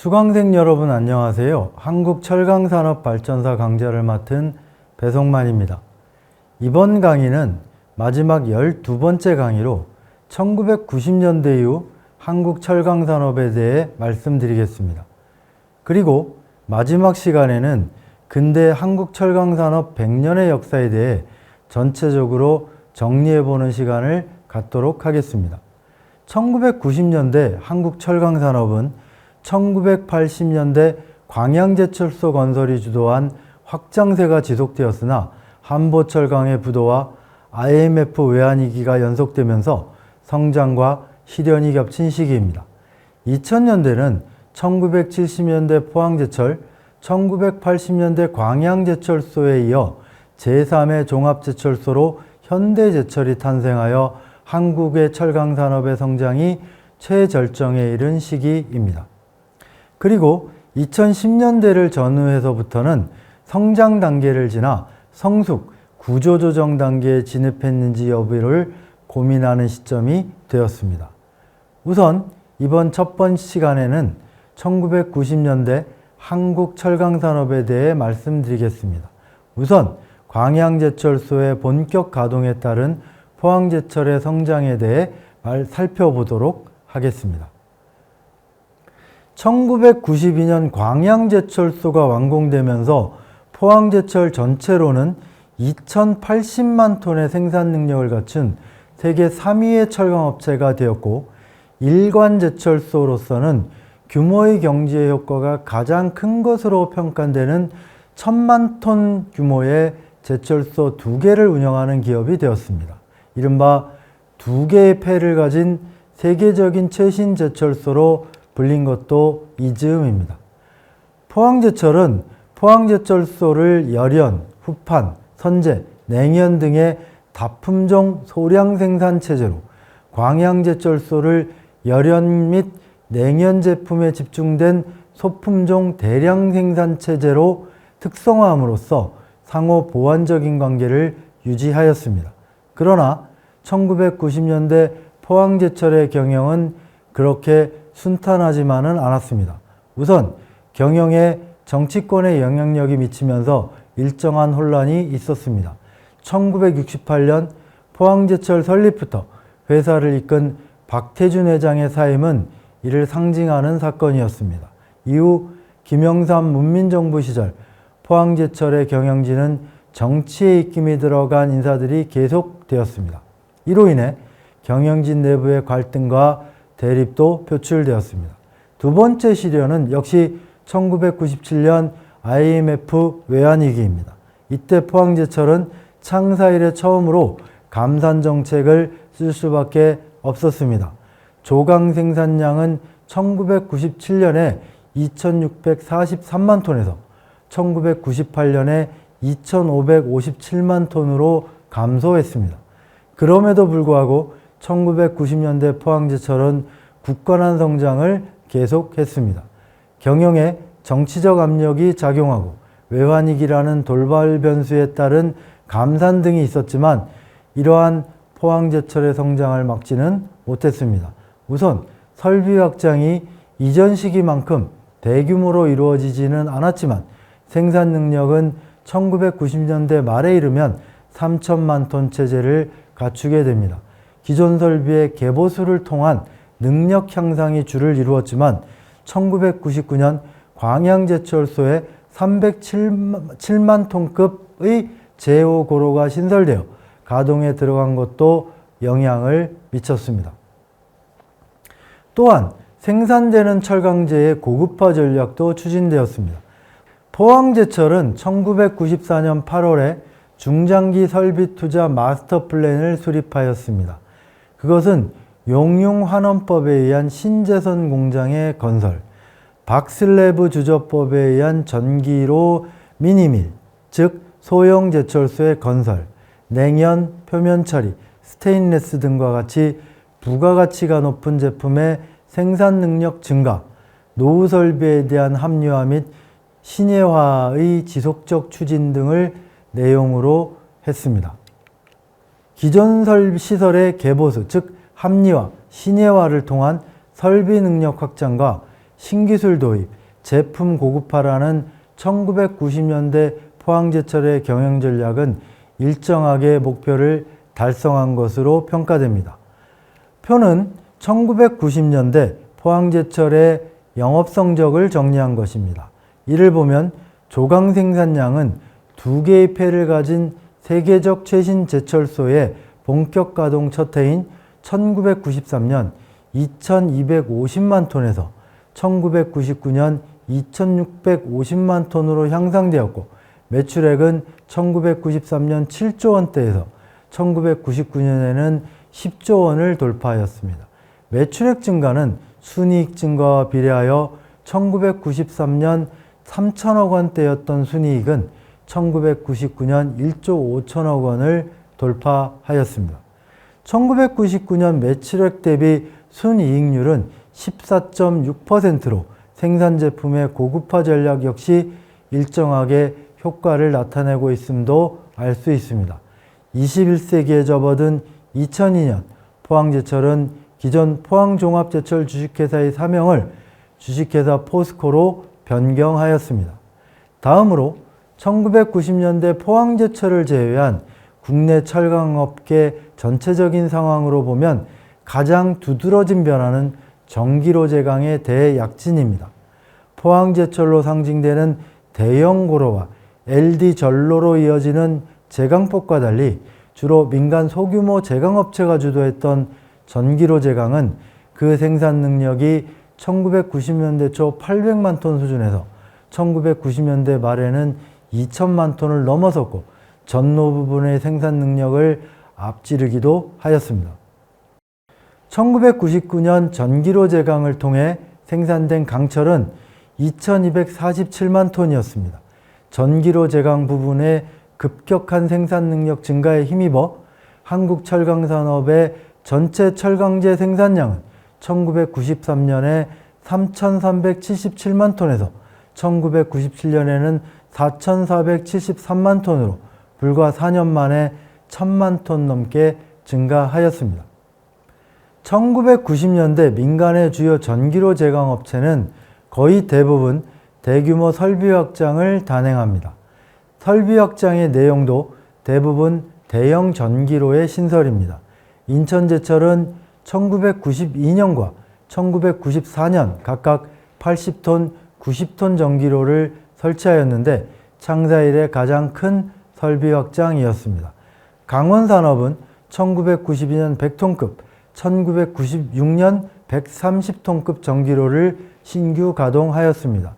수강생 여러분 안녕하세요. 한국철강산업발전사 강좌를 맡은 배성만입니다. 이번 강의는 마지막 12번째 강의로 1990년대 이후 한국철강산업에 대해 말씀드리겠습니다. 그리고 마지막 시간에는 근대 한국철강산업 100년의 역사에 대해 전체적으로 정리해보는 시간을 갖도록 하겠습니다. 1990년대 한국철강산업은 1980년대 광양제철소 건설이 주도한 확장세가 지속되었으나 한보철강의 부도와 IMF 외환위기가 연속되면서 성장과 실현이 겹친 시기입니다. 2000년대는 1970년대 포항제철, 1980년대 광양제철소에 이어 제3의 종합제철소로 현대제철이 탄생하여 한국의 철강산업의 성장이 최절정에 이른 시기입니다. 그리고 2010년대를 전후해서부터는 성장 단계를 지나 성숙, 구조조정 단계에 진입했는지 여부를 고민하는 시점이 되었습니다. 우선 이번 첫 번째 시간에는 1990년대 한국 철강산업에 대해 말씀드리겠습니다. 우선 광양제철소의 본격 가동에 따른 포항제철의 성장에 대해 살펴보도록 하겠습니다. 1992년 광양제철소가 완공되면서 포항제철 전체로는 2080만 톤의 생산 능력을 갖춘 세계 3위의 철강업체가 되었고, 일관제철소로서는 규모의 경제 효과가 가장 큰 것으로 평가되는 1000만 톤 규모의 제철소 2개를 운영하는 기업이 되었습니다. 이른바 2개의 폐를 가진 세계적인 최신 제철소로 불린 것도 이 즈음입니다. 포항제철은 포항제철소를 열연, 후판, 선제, 냉연 등의 다품종 소량 생산 체제로 광양제철소를 열연 및 냉연 제품에 집중된 소품종 대량 생산 체제로 특성화함으로써 상호 보완적인 관계를 유지하였습니다. 그러나 1990년대 포항제철의 경영은 그렇게 순탄하지만은 않았습니다. 우선 경영에 정치권의 영향력이 미치면서 일정한 혼란이 있었습니다. 1968년 포항제철 설립부터 회사를 이끈 박태준 회장의 사임은 이를 상징하는 사건이었습니다. 이후 김영삼 문민정부 시절 포항제철의 경영진은 정치의 입김이 들어간 인사들이 계속되었습니다. 이로 인해 경영진 내부의 갈등과 대립도 표출되었습니다. 두 번째 시련은 역시 1997년 IMF 외환위기입니다. 이때 포항제철은 창사 이래 처음으로 감산 정책을 쓸 수밖에 없었습니다. 조강 생산량은 1997년에 2643만 톤에서 1998년에 2557만 톤으로 감소했습니다. 그럼에도 불구하고 1990년대 포항제철은 굳건한 성장을 계속했습니다. 경영에 정치적 압력이 작용하고 외환위기라는 돌발 변수에 따른 감산 등이 있었지만 이러한 포항제철의 성장을 막지는 못했습니다. 우선 설비 확장이 이전 시기만큼 대규모로 이루어지지는 않았지만 생산 능력은 1990년대 말에 이르면 3천만 톤 체제를 갖추게 됩니다. 기존 설비의 개보수를 통한 능력 향상이 주를 이루었지만 1999년 광양제철소에 307만 톤급의 제5고로가 신설되어 가동에 들어간 것도 영향을 미쳤습니다. 또한 생산되는 철강제의 고급화 전략도 추진되었습니다. 포항제철은 1994년 8월에 중장기 설비 투자 마스터 플랜을 수립하였습니다. 그것은 용융환원법에 의한 신재선 공장의 건설, 박슬래브 주조법에 의한 전기로 미니밀, 즉 소형 제철소의 건설, 냉연, 표면 처리, 스테인레스 등과 같이 부가가치가 높은 제품의 생산 능력 증가, 노후 설비에 대한 합리화 및 신예화의 지속적 추진 등을 내용으로 했습니다. 기존 시설의 개보수, 즉 합리화, 신예화를 통한 설비 능력 확장과 신기술 도입, 제품 고급화라는 1990년대 포항제철의 경영 전략은 일정하게 목표를 달성한 것으로 평가됩니다. 표는 1990년대 포항제철의 영업 성적을 정리한 것입니다. 이를 보면 조강 생산량은 2개의 폐를 가진 세계적 최신 제철소의 본격 가동 첫 해인 1993년 2250만 톤에서 1999년 2650만 톤으로 향상되었고, 매출액은 1993년 7조 원대에서 1999년에는 10조 원을 돌파하였습니다. 매출액 증가는 순이익 증가와 비례하여 1993년 3천억 원대였던 순이익은 1999년 1조 5천억 원을 돌파하였습니다. 1999년 매출액 대비 순이익률은 14.6%로 생산 제품의 고급화 전략 역시 일정하게 효과를 나타내고 있음도 알 수 있습니다. 21세기에 접어든 2002년 포항제철은 기존 포항종합제철 주식회사의 사명을 주식회사 포스코로 변경하였습니다. 다음으로 1990년대 포항제철을 제외한 국내 철강업계 전체적인 상황으로 보면 가장 두드러진 변화는 전기로 제강의 대약진입니다. 포항제철로 상징되는 대형 고로와 LD 전로로 이어지는 제강폭과 달리 주로 민간 소규모 제강업체가 주도했던 전기로 제강은 그 생산 능력이 1990년대 초 800만 톤 수준에서 1990년대 말에는 2천만 톤을 넘어섰고, 전로 부분의 생산 능력을 앞지르기도 하였습니다. 1999년 전기로 제강을 통해 생산된 강철은 2247만 톤이었습니다. 전기로 제강 부분의 급격한 생산 능력 증가에 힘입어 한국철강산업의 전체 철강제 생산량은 1993년에 3,377만 톤에서 1997년에는 4,473만 톤으로 불과 4년 만에 1,000만 톤 넘게 증가하였습니다. 1990년대 민간의 주요 전기로 제강 업체는 거의 대부분 대규모 설비 확장을 단행합니다. 설비 확장의 내용도 대부분 대형 전기로의 신설입니다. 인천제철은 1992년과 1994년 각각 80톤, 90톤 전기로를 설치하였는데 창사 이래 가장 큰 설비 확장이었습니다. 강원산업은 1992년 100톤급, 1996년 130톤급 전기로를 신규 가동하였습니다.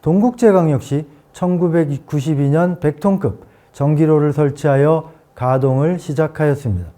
동국제강 역시 1992년 100톤급 전기로를 설치하여 가동을 시작하였습니다.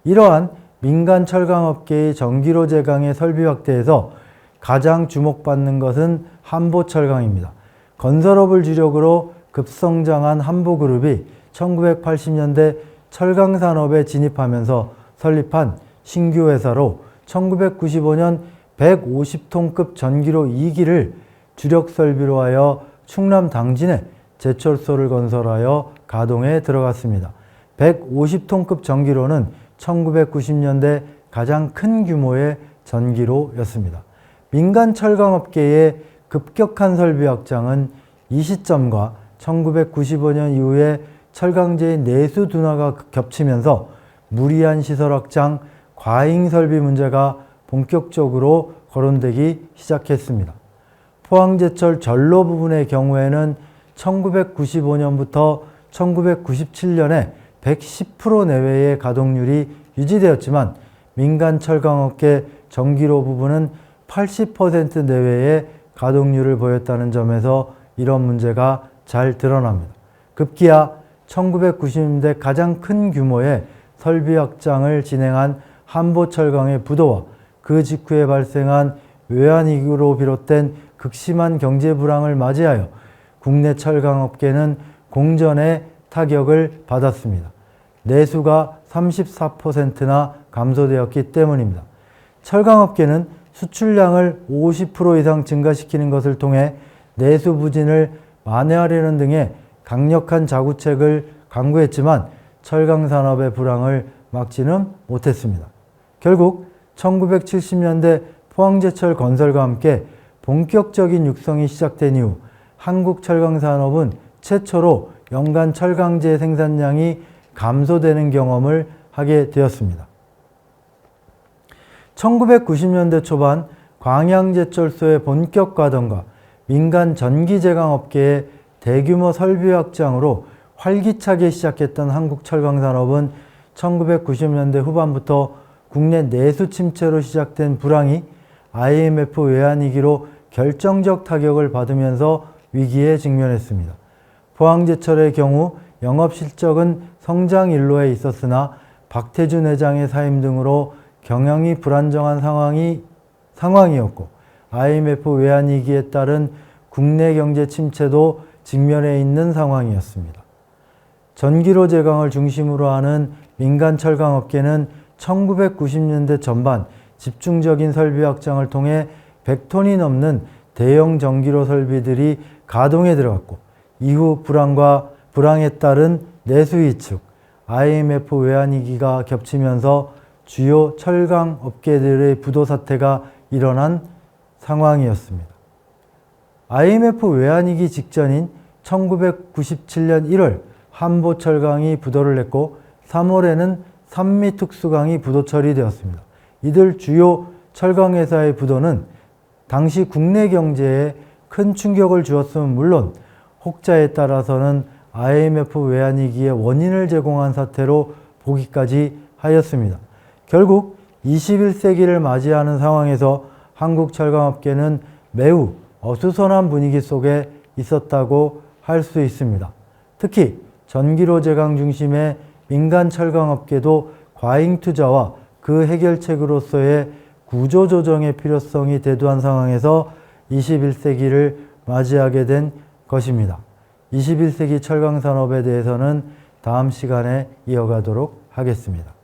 이러한 민간 철강업계의 전기로 제강의 설비 확대에서 가장 주목받는 것은 한보철강입니다. 건설업을 주력으로 급성장한 한보그룹이 1980년대 철강산업에 진입하면서 설립한 신규 회사로 1995년 150톤급 전기로 2기를 주력 설비로 하여 충남 당진에 제철소를 건설하여 가동에 들어갔습니다. 150톤급 전기로는 1990년대 가장 큰 규모의 전기로였습니다. 민간 철강업계의 급격한 설비 확장은 이 시점과 1995년 이후에 철강제의 내수 둔화가 겹치면서 무리한 시설 확장, 과잉 설비 문제가 본격적으로 거론되기 시작했습니다. 포항제철 전로 부분의 경우에는 1995년부터 1997년에 110% 내외의 가동률이 유지되었지만 민간 철강업계 전기로 부분은 80% 내외의 가동률을 보였다는 점에서 이런 문제가 잘 드러납니다. 급기야 1990년대 가장 큰 규모의 설비 확장을 진행한 한보철강의 부도와 그 직후에 발생한 외환위기로 비롯된 극심한 경제 불황을 맞이하여 국내 철강업계는 공전의 타격을 받았습니다. 내수가 34%나 감소되었기 때문입니다. 철강업계는 수출량을 50% 이상 증가시키는 것을 통해 내수 부진을 만회하려는 등의 강력한 자구책을 강구했지만 철강산업의 불황을 막지는 못했습니다. 결국 1970년대 포항제철 건설과 함께 본격적인 육성이 시작된 이후 한국 철강산업은 최초로 연간 철강제 생산량이 감소되는 경험을 하게 되었습니다. 1990년대 초반 광양제철소의 본격 가동과 민간 전기제강업계의 대규모 설비 확장으로 활기차게 시작했던 한국 철강산업은 1990년대 후반부터 국내 내수 침체로 시작된 불황이 IMF 외환위기로 결정적 타격을 받으면서 위기에 직면했습니다. 포항제철의 경우 영업실적은 성장 일로에 있었으나 박태준 회장의 사임 등으로 경영이 불안정한 상황이었고 IMF 외환위기에 따른 국내 경제 침체도 직면해 있는 상황이었습니다. 전기로 제강을 중심으로 하는 민간 철강업계는 1990년대 전반 집중적인 설비 확장을 통해 100톤이 넘는 대형 전기로 설비들이 가동에 들어갔고 이후 불황에 따른 내수 위축, IMF 외환위기가 겹치면서 주요 철강 업계들의 부도 사태가 일어난 상황이었습니다. IMF 외환위기 직전인 1997년 1월 한보철강이 부도를 냈고 3월에는 산미특수강이 부도 처리되었습니다. 이들 주요 철강회사의 부도는 당시 국내 경제에 큰 충격을 주었음은 물론 혹자에 따라서는 IMF 외환위기의 원인을 제공한 사태로 보기까지 하였습니다. 결국 21세기를 맞이하는 상황에서 한국 철강업계는 매우 어수선한 분위기 속에 있었다고 할 수 있습니다. 특히 전기로 제강 중심의 민간 철강업계도 과잉 투자와 그 해결책으로서의 구조조정의 필요성이 대두한 상황에서 21세기를 맞이하게 된 것입니다. 21세기 철강산업에 대해서는 다음 시간에 이어가도록 하겠습니다.